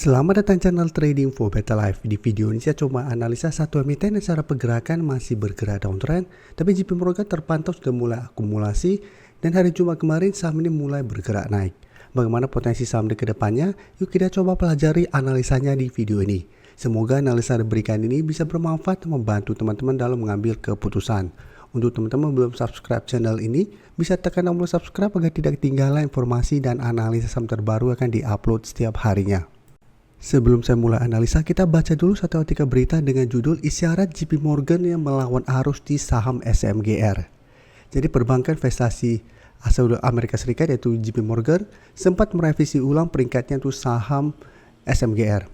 Selamat datang channel Trading for Better Life. Di video ini saya coba analisa satu emiten yang secara pergerakan masih bergerak downtrend, tapi JP Morgan terpantau sudah mulai akumulasi dan hari Jumat kemarin saham ini mulai bergerak naik. Bagaimana potensi saham di kedepannya? Yuk kita coba pelajari analisanya di video ini. Semoga analisa yang diberikan ini bisa bermanfaat dan membantu teman-teman dalam mengambil keputusan. Untuk teman-teman belum subscribe channel ini, bisa tekan tombol subscribe agar tidak ketinggalan informasi dan analisa saham terbaru akan diupload setiap harinya. Sebelum saya mulai analisa, kita baca dulu satu artikel berita dengan judul Isyarat JP Morgan yang melawan arus di saham SMGR. Jadi perbankan investasi asal Amerika Serikat yaitu JP Morgan sempat merevisi ulang peringkatnya untuk saham SMGR.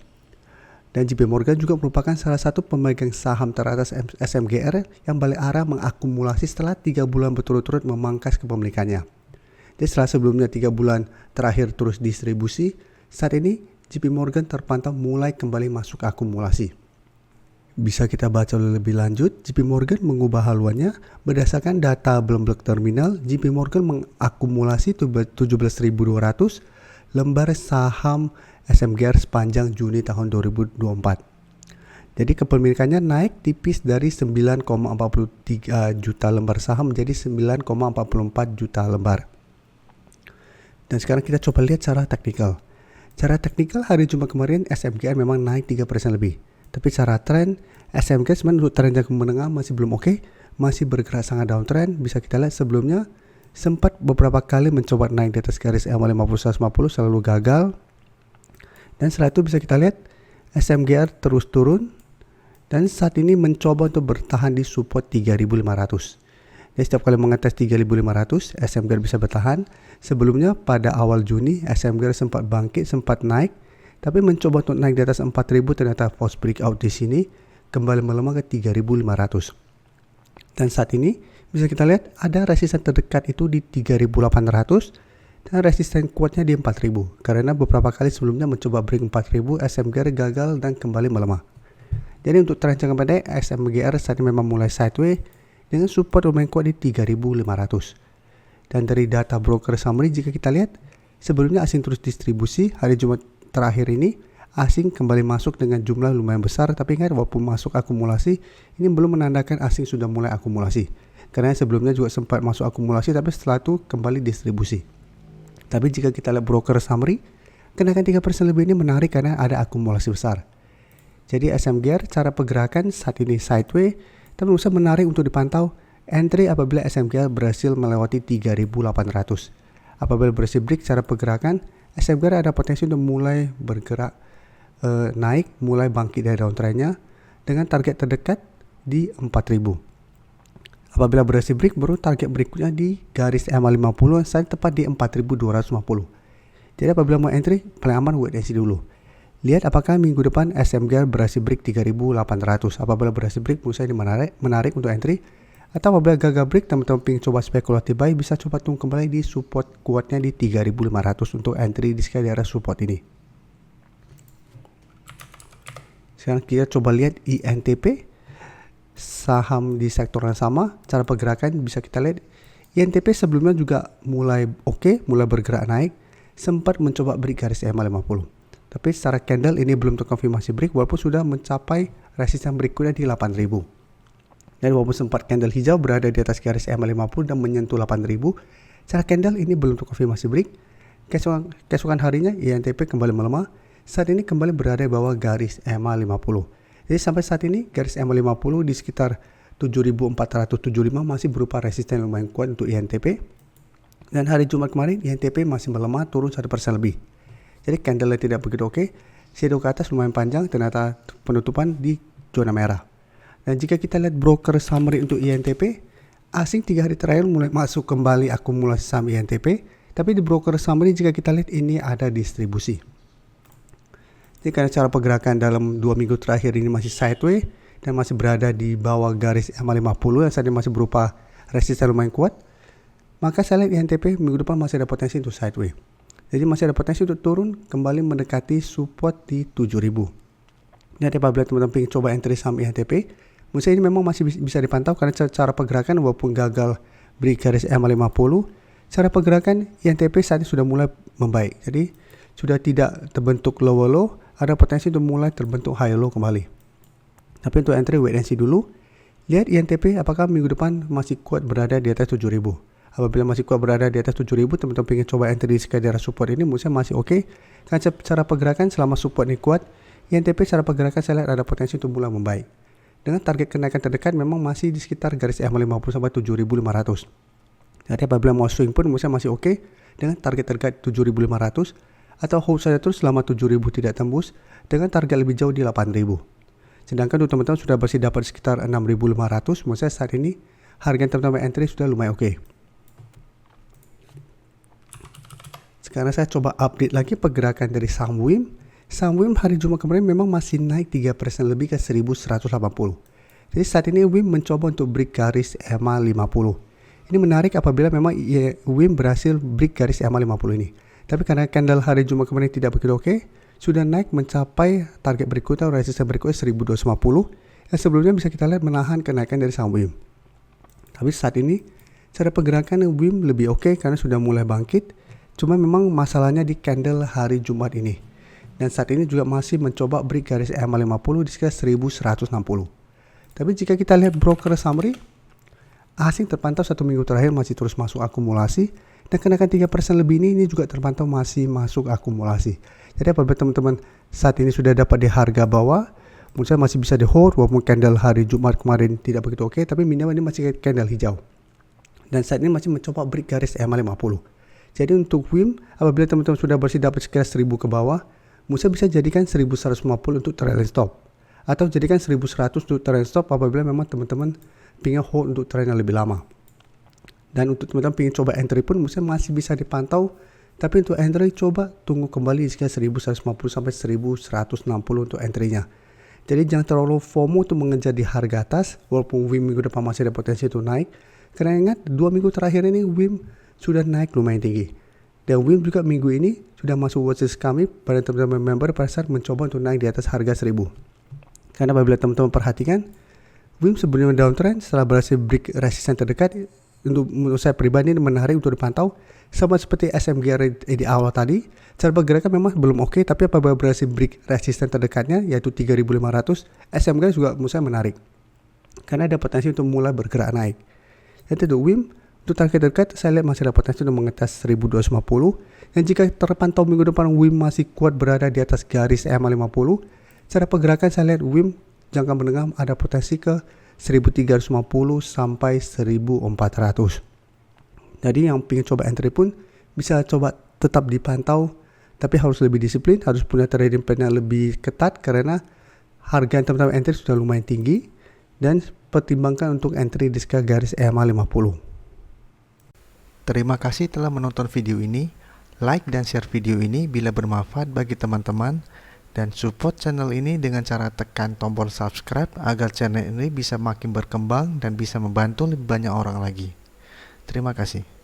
Dan JP Morgan juga merupakan salah satu pemegang saham teratas SMGR yang balik arah mengakumulasi setelah 3 bulan berturut-turut memangkas kepemilikannya. Jadi setelah sebelumnya 3 bulan terakhir terus distribusi, saat ini JP Morgan terpantau mulai kembali masuk akumulasi. Bisa kita baca lebih lanjut, JP Morgan mengubah haluannya berdasarkan data Bloomberg Terminal. JP Morgan mengakumulasi 17.200 lembar saham SMGR sepanjang Juni tahun 2024. Jadi kepemilikannya naik tipis dari 9,43 juta lembar saham menjadi 9,44 juta lembar. Dan sekarang kita coba lihat secara teknikal. Secara teknikal hari Jumat kemarin SMGR memang naik 3% lebih. Tapi secara tren SMGR sebenarnya untuk tren jangka menengah masih belum oke, masih bergerak sangat downtrend. Bisa kita lihat sebelumnya sempat beberapa kali mencoba naik di atas garis EMA 50-150 selalu gagal. Dan setelah itu bisa kita lihat SMGR terus turun dan saat ini mencoba untuk bertahan di support 3.500. Jadi setiap kali mengetes 3.500 SMGR bisa bertahan. Sebelumnya pada awal Juni SMGR sempat bangkit, sempat naik, tapi mencoba untuk naik di atas 4.000 ternyata false breakout di sini kembali melemah ke 3.500. Dan saat ini bisa kita lihat ada resisten terdekat itu di 3.800 dan resisten kuatnya di 4.000 karena beberapa kali sebelumnya mencoba break 4.000 SMGR gagal dan kembali melemah. Jadi untuk tren jangka pendek SMGR saat ini memang mulai sideways dengan support lumayan kuat di 3.500. Dan dari data broker summary jika kita lihat sebelumnya asing terus distribusi, hari Jumat terakhir ini asing kembali masuk dengan jumlah lumayan besar, tapi ingat walaupun masuk akumulasi ini belum menandakan asing sudah mulai akumulasi karena sebelumnya juga sempat masuk akumulasi tapi setelah itu kembali distribusi. Tapi jika kita lihat broker summary, kenaikan 3% lebih ini menarik karena ada akumulasi besar. Jadi SMGR cara pergerakan saat ini sideways, tapi bisa menarik untuk dipantau entry apabila SMGR berhasil melewati 3.800. Apabila berhasil break cara pergerakan, SMGR ada potensi untuk mulai bergerak naik, mulai bangkit dari downtrendnya dengan target terdekat di 4.000. Apabila berhasil break, baru target berikutnya di garis EMA 50 saat tepat di 4.250. Jadi apabila mau entry, paling aman wait and see dulu. Lihat apakah minggu depan SMGR berhasil break 3.800. Apabila berhasil break, menurut saya ini menarik untuk entry. Atau apabila gagal break, teman-teman ingin coba spekulatif buy, bisa coba tunggu kembali di support kuatnya di 3.500 untuk entry di sekitar daerah support ini. Sekarang kita coba lihat INTP, saham di sektor yang sama. Cara pergerakan bisa kita lihat INTP sebelumnya juga mulai oke, mulai bergerak naik, sempat mencoba break garis EMA 50. Tapi secara candle ini belum terkonfirmasi break walaupun sudah mencapai resisten berikutnya di 8.000. Dan walaupun sempat candle hijau berada di atas garis EMA 50 dan menyentuh 8.000, secara candle ini belum terkonfirmasi break. Keesokan harinya INTP kembali melemah. Saat ini kembali berada di bawah garis EMA 50. Jadi sampai saat ini garis EMA 50 di sekitar 7.475 masih berupa resisten lumayan kuat untuk INTP. Dan hari Jumat kemarin INTP masih melemah turun 1% lebih. Jadi candle tidak begitu oke. Shadow ke atas lumayan panjang, ternyata penutupan di zona merah. Dan jika kita lihat broker summary untuk INTP, asing 3 hari terakhir mulai masuk kembali akumulasi saham INTP. Tapi di broker summary jika kita lihat ini ada distribusi. Jadi karena cara pergerakan dalam 2 minggu terakhir ini masih sideways dan masih berada di bawah garis EMA 50 yang saat ini masih berupa resisten lumayan kuat, maka saya lihat INTP minggu depan masih ada potensi untuk sideways. Jadi masih ada potensi untuk turun kembali mendekati support di 7.000. Jadi apabila teman-teman ingin coba entry saham INTP, menurut saya ini memang masih bisa dipantau karena cara pergerakan walaupun gagal break garis EMA 50, cara pergerakan INTP saat ini sudah mulai membaik. Jadi sudah tidak terbentuk lower low ada potensi untuk mulai terbentuk high low kembali. Tapi untuk entry wait and see dulu. Lihat INTP apakah minggu depan masih kuat berada di atas 7.000. Apabila masih kuat berada di atas 7.000, teman-teman ingin coba entry di sekitar daerah support ini, menurut saya masih oke. Karena cara pergerakan selama support ini kuat, INTP cara pergerakan saya lihat ada potensi untuk mulai membaik. Dengan target kenaikan terdekat memang masih di sekitar garis EMA 50 sampai 7.500. Jadi apabila mau swing pun menurut saya masih oke dengan target terdekat 7.500 atau hold saja terus selama 7.000 tidak tembus dengan target lebih jauh di 8.000. Sedangkan untuk teman-teman sudah bersih dapat sekitar 6.500, menurut saya saat ini harga teman-teman entry sudah lumayan oke. Sekarang saya coba update lagi pergerakan dari saham WIM. Saham WIM hari Jumat kemarin memang masih naik 3% lebih ke 1180. Jadi saat ini WIM mencoba untuk break garis EMA 50. Ini menarik apabila memang WIM berhasil break garis EMA 50 ini. Tapi karena candle hari Jumat kemarin tidak begitu oke, sudah naik mencapai target berikutnya atau resisten berikutnya 1250 yang sebelumnya bisa kita lihat menahan kenaikan dari saham WIM. Tapi saat ini cara pergerakan WIM lebih oke karena sudah mulai bangkit. Cuma memang masalahnya di candle hari Jumat ini. Dan saat ini juga masih mencoba break garis EMA 50 di sekitar 1160. Tapi jika kita lihat broker summary, asing terpantau 1 minggu terakhir masih terus masuk akumulasi. Dan kenaikan 3% lebih ini juga terpantau masih masuk akumulasi. Jadi apabila teman-teman saat ini sudah dapat di harga bawah, menurut saya masih bisa di hold walaupun candle hari Jumat kemarin tidak begitu oke, tapi minimal ini masih candle hijau. Dan saat ini masih mencoba break garis EMA 50. Jadi untuk WIM, apabila teman-teman sudah bersih dapat sekitar 1000 ke bawah, Musa bisa jadikan 1150 untuk trailing stop. Atau jadikan 1100 untuk trailing stop apabila memang teman-teman ingin hold untuk trend yang lebih lama. Dan untuk teman-teman ingin coba entry pun Musa masih bisa dipantau. Tapi untuk entry coba tunggu kembali sekitar 1150 sampai 1160 untuk entry-nya. Jadi jangan terlalu FOMO untuk mengejar di harga atas, walaupun WIM minggu depan masih ada potensi untuk naik. Karena ingat 2 minggu terakhir ini WIM sudah naik lumayan tinggi. Dan WIM juga minggu ini sudah masuk watchlist kami pada teman-teman member pada saat mencoba untuk naik di atas harga 1000. Karena apabila teman-teman perhatikan, WIM sebelumnya downtrend setelah berhasil break resisten terdekat, untuk menurut saya pribadi ini menarik untuk dipantau. Sama seperti SMG di awal tadi, cara pergerakan memang belum oke, tapi apabila berhasil break resisten terdekatnya yaitu 3.500, SMG juga menurut saya menarik. Karena ada potensi untuk mulai bergerak naik. Jadi untuk WIM, untuk target terdekat saya lihat masih ada potensi untuk mengetes 1250. Dan jika terpantau minggu depan WIM masih kuat berada di atas garis EMA 50, cara pergerakan saya lihat WIM jangka menengah ada potensi ke 1350 sampai 1400. Jadi yang ingin coba entry pun bisa coba tetap dipantau, tapi harus lebih disiplin, harus punya trading plan yang lebih ketat karena harga yang teman-teman entry sudah lumayan tinggi dan pertimbangkan untuk entry di sekitar garis EMA 50. Terima kasih telah menonton video ini. Like dan share video ini bila bermanfaat bagi teman-teman. Dan support channel ini dengan cara tekan tombol subscribe agar channel ini bisa makin berkembang dan bisa membantu lebih banyak orang lagi. Terima kasih.